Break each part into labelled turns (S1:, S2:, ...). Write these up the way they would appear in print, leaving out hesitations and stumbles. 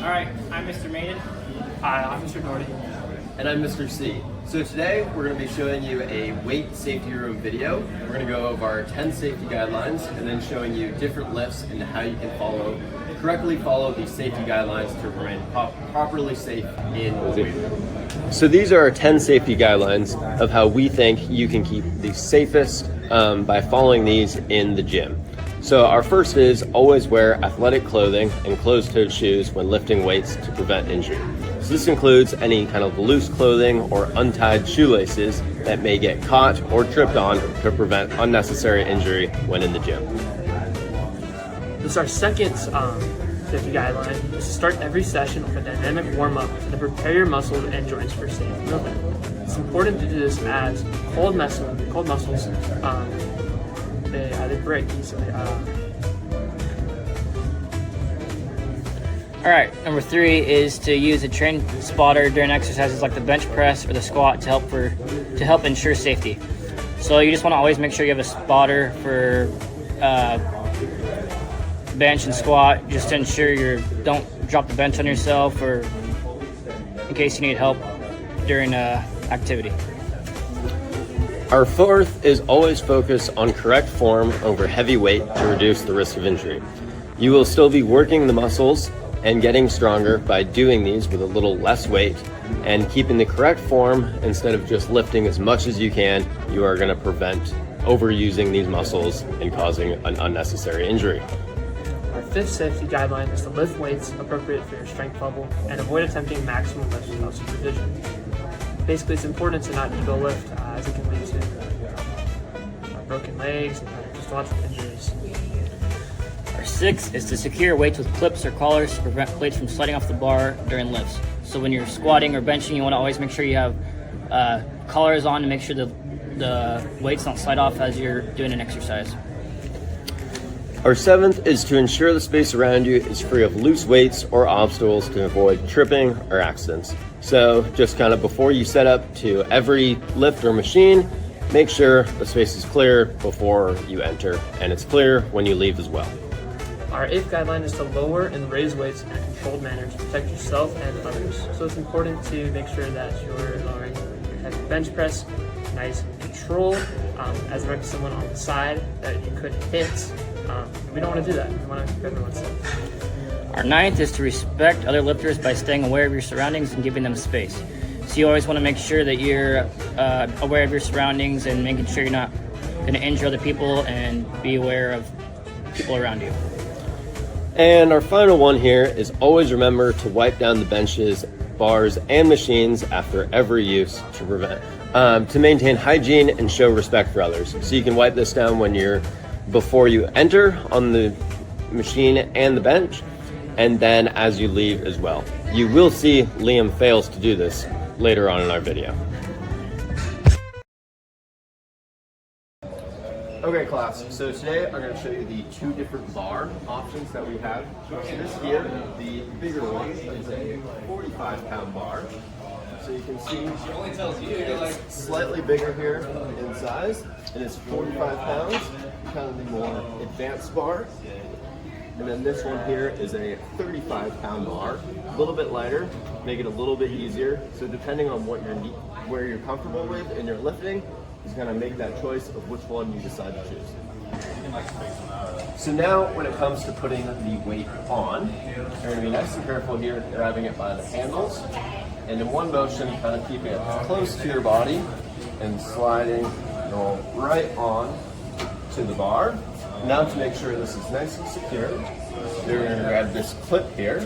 S1: All right, I'm Mr. Maiden.
S2: Hi, I'm Mr. Doherty.
S3: And I'm Mr. C. So today we're going to be showing you a weight safety room video. We're going to go over our 10 safety guidelines and then showing you different lifts and how you can correctly follow these safety guidelines to remain properly safe in the weight room. So these are our 10 safety guidelines of how we think you can keep the safest by following these in the gym. So our first is always wear athletic clothing and closed-toed shoes when lifting weights to prevent injury. So this includes any kind of loose clothing or untied shoelaces that may get caught or tripped on to prevent unnecessary injury when in the gym.
S2: This is our second safety guideline. Is to start every session with a dynamic warm-up and to prepare your muscles and joints for safe movement. It's important to do this as cold muscles they break easily.
S1: All right, number 3 is to use a train spotter during exercises like the bench press or the squat to help ensure safety. So you just want to always make sure you have a spotter for bench and squat, just to ensure you don't drop the bench on yourself or in case you need help during activity.
S3: Our fourth is always focus on correct form over heavy weight to reduce the risk of injury. You will still be working the muscles and getting stronger by doing these with a little less weight and keeping the correct form instead of just lifting as much as you can. You are going to prevent overusing these muscles and causing an unnecessary injury.
S2: Our fifth safety guideline is to lift weights appropriate for your strength level and avoid attempting maximum lifts without supervision. Basically, it's important to not ego lift as it can lead to broken legs and just lots of injuries.
S1: Our 6th is to secure weights with clips or collars to prevent weights from sliding off the bar during lifts. So when you're squatting or benching, you want to always make sure you have collars on to make sure the weights don't slide off as you're doing an exercise.
S3: Our 7th is to ensure the space around you is free of loose weights or obstacles to avoid tripping or accidents. So just kind of before you set up to every lift or machine, make sure the space is clear before you enter and it's clear when you leave as well.
S2: Our 8th guideline is to lower and raise weights in a controlled manner to protect yourself and others. So it's important to make sure that you're lowering your heavy bench press, nice and controlled, as there might be someone on the side that you could hit. We don't want to do that. We want to keep everyone safe.
S1: Our 9th is to respect other lifters by staying aware of your surroundings and giving them space. So you always want to make sure that you're aware of your surroundings and making sure you're not going to injure other people and be aware of people around you.
S3: And our final one here is always remember to wipe down the benches, bars, and machines after every use to maintain hygiene and show respect for others. So you can wipe this down before you enter on the machine and the bench, and then as you leave as well. You will see Liam fails to do this later on in our video. Okay class, so today I'm going to show you the 2 different bar options that we have. So this here, the bigger one, is a 45-pound bar. So you can see it's slightly bigger here in size. It is 45 pounds, kind of the more advanced bar. And then this one here is a 35-pound bar, a little bit lighter, make it a little bit easier. So depending on where you're comfortable with in your lifting, is going to make that choice of which one you decide to choose. So now when it comes to putting the weight on, you're going to be nice and careful here, grabbing it by the handles, and in one motion, kind of keeping it close to your body and sliding right on to the bar. Now to make sure this is nice and secure, you're going to grab this clip here,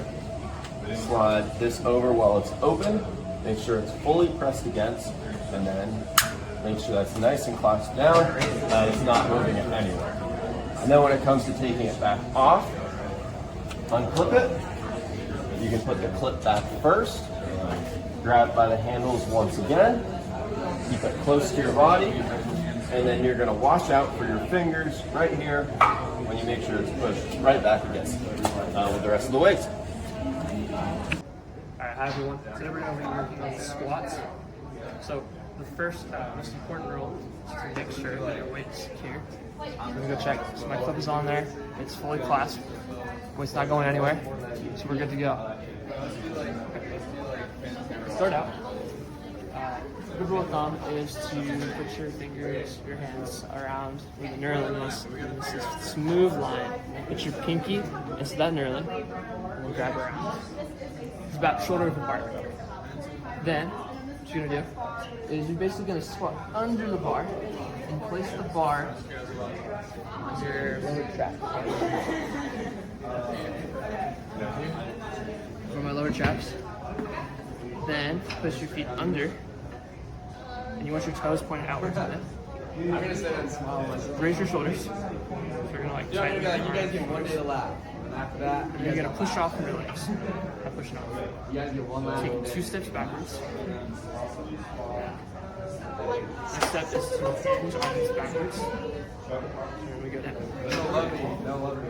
S3: slide this over while it's open, make sure it's fully pressed against, and then make sure that's nice and clasped down, and it's not moving it anywhere. And then when it comes to taking it back off, unclip it. You can put the clip back first, grab it by the handles once again, keep it close to your body, and then you're going to wash out for your fingers right here when you make sure it's pushed right back against with the rest of the weights.
S2: Alright, hi everyone. Today we're going to be working on squats. So the first most important rule is to make sure that your weight's secure. Let me go check. So my clip is on there. It's fully clasped. Weight's not going anywhere. So we're good to go. Start out. A good rule of thumb is to put your fingers, your hands around where the knurling is. This is a smooth line. Put your pinky into that knurling and then grab around. It's about shoulder width apart. Then, what you're gonna do is you're basically gonna squat under the bar and place the bar on your lower trap. For my lower traps. Then push your feet under. And you want your toes pointed outwards on it.
S4: I'm gonna say that smile myself.
S2: Raise your shoulders. So you're gonna like tighten
S4: You guys get one day to laugh. And after that,
S2: and you're gonna push off from your legs. Not pushing off.
S4: you guys get one lap.
S2: Take 2 steps backwards. Next step is to push arms backwards. And we go down.
S4: Don't love me. Don't love me.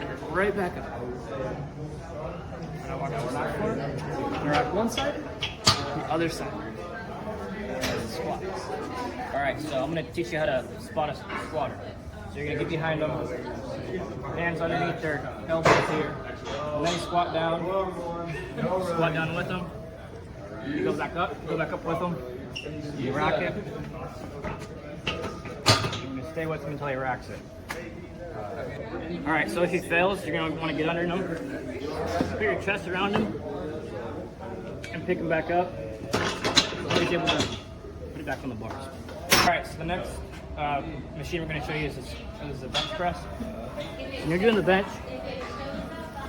S2: And right back up. And I walk out the corner. You're at one side, the other side. Squat.
S1: All right, so I'm gonna teach you how to spot a squatter. So you're gonna get behind them, hands underneath their elbows here, and then you squat down with them. You go back up with them. You rack it. You're gonna stay with him until he racks it. All right, so if he fails, you're gonna want to get under him, put your chest around him, and pick him back up. So he's able to put it back on the bars. All right, so the next machine we're gonna show you is the bench press. When you're doing the bench,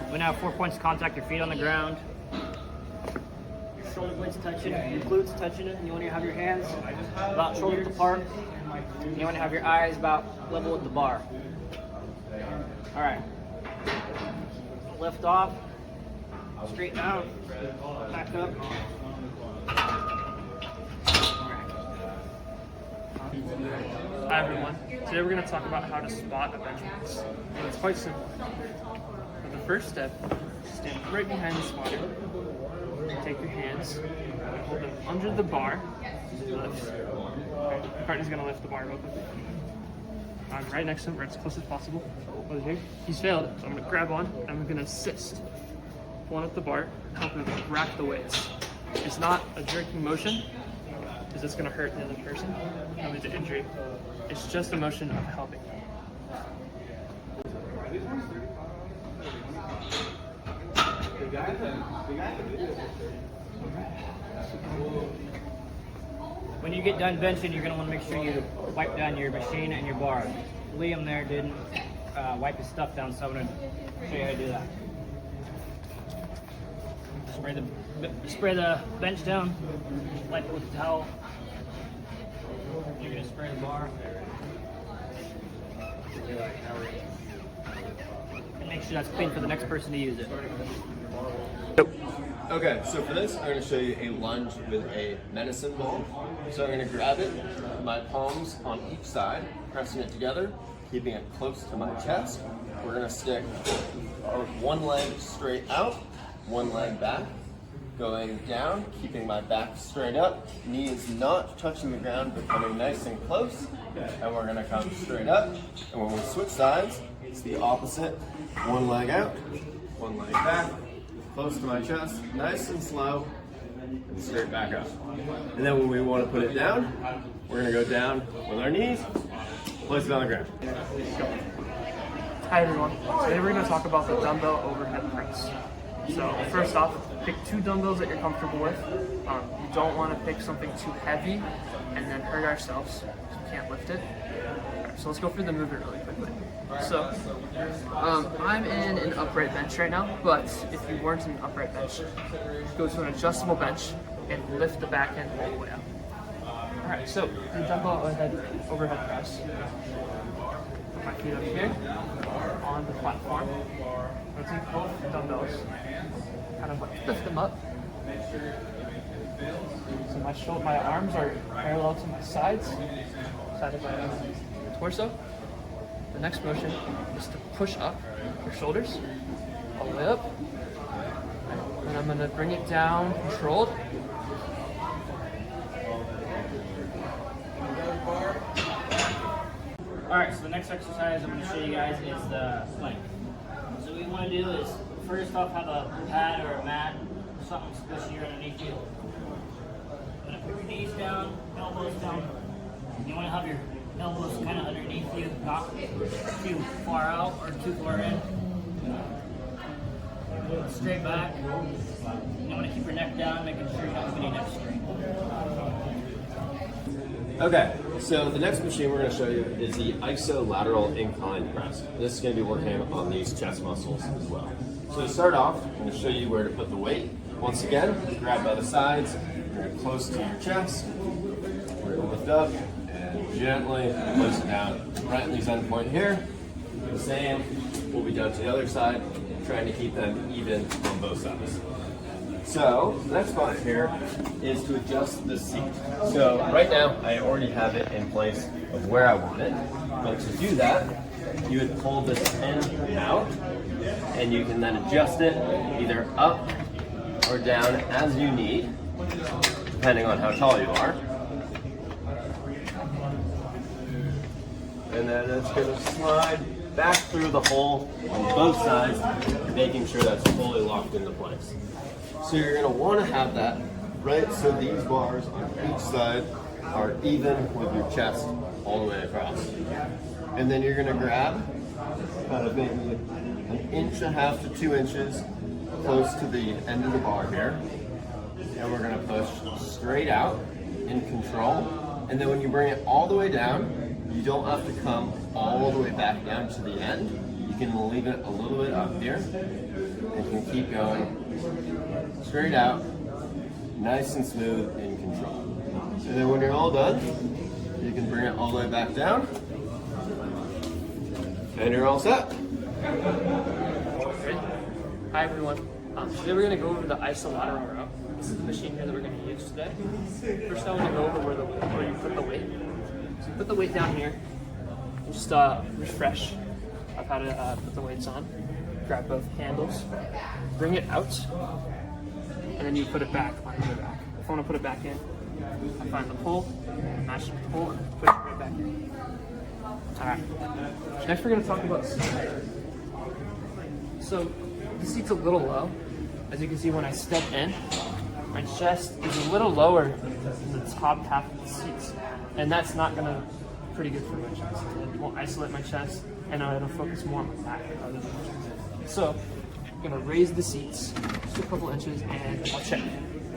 S1: we're gonna have 4 points of contact, your feet on the ground, your shoulder blades touching, your glutes touching it, and you want to have your hands about shoulder width apart. And you want to have your eyes about level with the bar. All right. Lift off, straighten out, back up.
S2: Hi everyone. Today we're going to talk about how to spot a bench press. And it's quite simple. For the first step, stand right behind the spotter. Take your hands and hold them under the bar. Lift. Okay. The partner's going to lift the bar up. I'm right next to him, right as close as possible. Over here. He's failed, so I'm going to grab on and I'm going to assist. Pull up the bar, help him rack the weights. It's not a jerking motion, because it's going to hurt the other person and lead to injury. It's just a motion of helping.
S1: When you get done benching, you're going to want to make sure you wipe down your machine and your bar. Liam there didn't wipe his stuff down, so I'm going to show you how to do that. Spray the bench down, wipe it with the towel. You're going to spray the bar. And make sure that's clean for the next person to use it.
S3: Okay, so for this, I'm going to show you a lunge with a medicine ball. So I'm going to grab it, my palms on each side, pressing it together, keeping it close to my chest. We're going to stick one leg straight out, one leg back, going down, keeping my back straight up, knees not touching the ground, but coming nice and close. And we're going to come straight up. And when we switch sides, it's the opposite. One leg out, one leg back, close to my chest, nice and slow, and straight back up. And then when we want to put it down, we're going to go down with our knees, place it on the ground.
S2: Hi everyone. Today we're going to talk about the dumbbell overhead press. So first off, pick 2 dumbbells that you're comfortable with. You don't want to pick something too heavy and then hurt ourselves because we can't lift it. So let's go through the movement really quickly. So I'm in an upright bench right now, but if you weren't in an upright bench, go to an adjustable bench and lift the back end all the way up. Alright, so the dumbbell overhead press. Put my feet up here on the platform. I'm going to take both dumbbells, kind of like lift them up. So my arms are parallel to my sides, side of my torso. The next motion is to push up your shoulders all the way up. And I'm going to bring it down controlled.
S1: Alright, so the next exercise I'm going to show you guys is the plank. So what you want to do is, first off, have a pad or a mat, something squishy underneath you. You're going to put your knees down, elbows down. You want to have your elbows kind of underneath you, not too far out or too far in. Straight back. You want to keep your neck down, making sure you're not moving your neck straight.
S3: Okay, so the next machine we're going to show you is the isolateral incline press. This is going to be working on these chest muscles as well. So to start off, I'm going to show you where to put the weight. Once again, grab by the sides, bring it close to your chest. We're going to lift up and gently place it down right at these end point here. The same will be done to the other side, trying to keep them even on both sides. So the next part here is to adjust the seat. So right now I already have it in place of where I want it, but to do that you would pull this pin out and you can then adjust it either up or down as you need, depending on how tall you are. And then it's going to slide back through the hole on both sides, making sure that's fully locked into place. So you're going to want to have that right so these bars on each side are even with your chest all the way across. And then you're going to grab kind of maybe 1.5 to 2 inches close to the end of the bar here. And we're going to push straight out in control. And then when you bring it all the way down, you don't have to come all the way back down to the end. You can leave it a little bit up here and you can keep going straight out, nice and smooth, in control. And then when you're all done, you can bring it all the way back down and you're all set.
S2: Great. Hi everyone. Today we're going to go over the isolateral row. This is the machine here that we're going to use today. First I want to go over where you put the weight. So you put the weight down here. And just refresh of how to put the weights on. Grab both handles, bring it out, and then you put it back onto the back. If I want to put it back in, I find the pull, match the pull, and push it right back in. Alright. Next we're going to talk about the seat. So the seat's a little low. As you can see when I step in, my chest is a little lower than the top half of the seats. And that's not going to be pretty good for my chest. It won't isolate my chest, and it'll focus more on my back rather than my chest. So I'm going to raise the seats just a couple inches and I'll check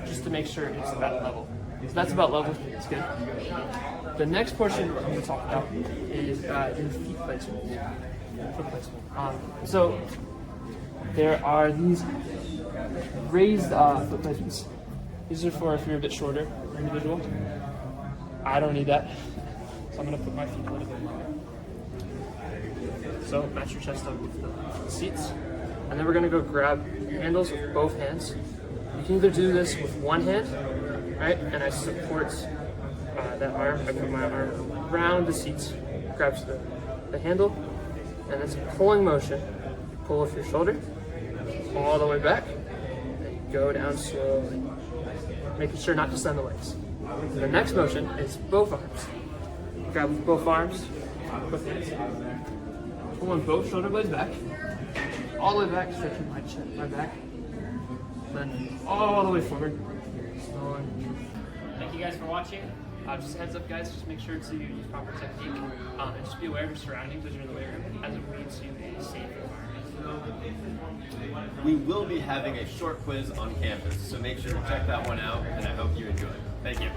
S2: just to make sure it's about level. So that's about level, it's good. The next portion I'm going to talk about is your feet placement. Foot placement. So there are these raised foot placements. These are for if you're a bit shorter individual. I don't need that, so I'm going to put my feet a little bit longer. So match your chest up with the seats. And then we're going to go grab handles with both hands. You can either do this with one hand, right? And I support that arm. I put my arm around the seats, grabs the handle, and it's a pulling motion. You pull with your shoulder all the way back, and you go down slowly, making sure not to send the legs. And the next motion is both arms. Grab with both arms, both hands. Pulling both shoulder blades back, all the way back, stretching my back, then all the way forward. Slowly.
S1: Thank you guys for watching.
S2: Just a heads up, guys, just make sure to use proper technique and just be aware of your surroundings as you're in the weight room as it leads to a safe environment.
S3: We will be having a short quiz on campus, so make sure to check that one out, and I hope you enjoy it. Thank you.